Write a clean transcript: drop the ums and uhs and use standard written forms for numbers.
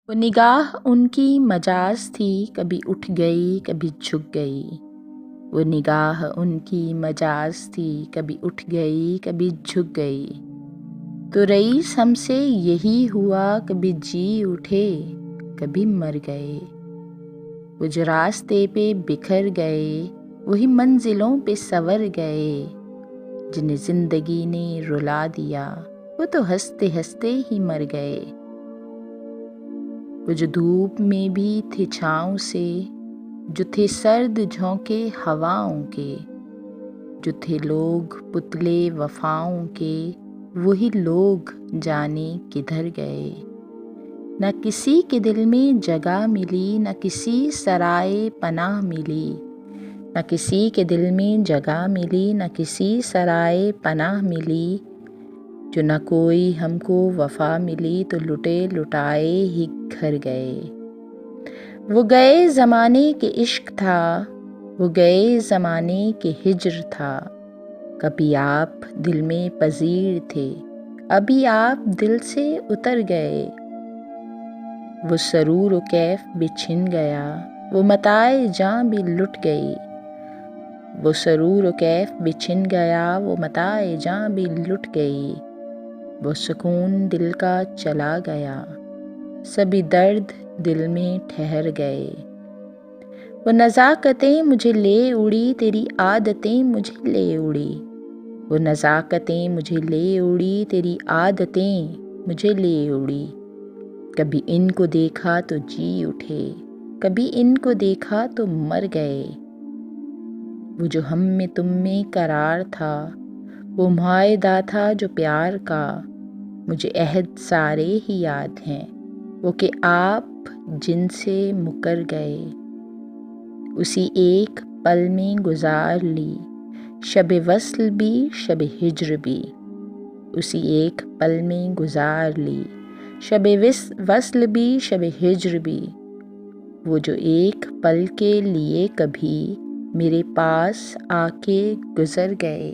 وہ نگاہ ان کی مجاز تھی، کبھی اٹھ گئی کبھی جھک گئی۔ وہ نگاہ ان کی مجاز تھی، کبھی اٹھ گئی کبھی جھک گئی۔ تو رئیس ہم سے یہی ہوا، کبھی جی اٹھے کبھی مر گئے۔ وہ جو راستے پہ بکھر گئے، وہی منزلوں پہ سنور گئے۔ جنہیں زندگی نے رلا دیا، وہ تو ہنستے ہنستے ہی مر گئے۔ وہ جو دھوپ میں بھی تھے چھاؤں سے، جو تھے سرد جھونکے ہواؤں کے، جو تھے لوگ پتلے وفاؤں کے، وہی لوگ جانے کدھر گئے۔ نہ کسی کے دل میں جگہ ملی، نہ کسی سرائے پناہ ملی۔ نہ کسی کے دل میں جگہ ملی، نہ کسی سرائے پناہ ملی۔ جو نہ کوئی ہم کو وفا ملی، تو لٹے لٹائے ہی گھر گئے۔ وہ گئے زمانے کے عشق تھا، وہ گئے زمانے کے ہجر تھا۔ کبھی آپ دل میں پذیر تھے، ابھی آپ دل سے اتر گئے۔ وہ سرور و کیف بھی چھن گیا، وہ متاع جاں بھی لٹ گئی۔ وہ سرور و کیف بھی چھن گیا، وہ متاع جاں بھی لٹ گئی۔ وہ سکون دل کا چلا گیا، سبھی درد دل میں ٹھہر گئے۔ وہ نزاکتیں مجھے لے اڑی، تیری عادتیں مجھے لے اڑی۔ وہ نزاکتیں مجھے لے اڑی، تیری عادتیں مجھے لے اڑی۔ کبھی ان کو دیکھا تو جی اٹھے، کبھی ان کو دیکھا تو مر گئے۔ وہ جو ہم میں تم میں قرار تھا، وہ معاہدہ تھا جو پیار کا۔ مجھے عہد سارے ہی یاد ہیں، وہ کہ آپ جن سے مکر گئے۔ اسی ایک پل میں گزار لی شب وصل بھی شب ہجر بھی۔ اسی ایک پل میں گزار لی شب وصل بھی شب ہجر بھی۔ وہ جو ایک پل کے لیے کبھی میرے پاس آ کے گزر گئے۔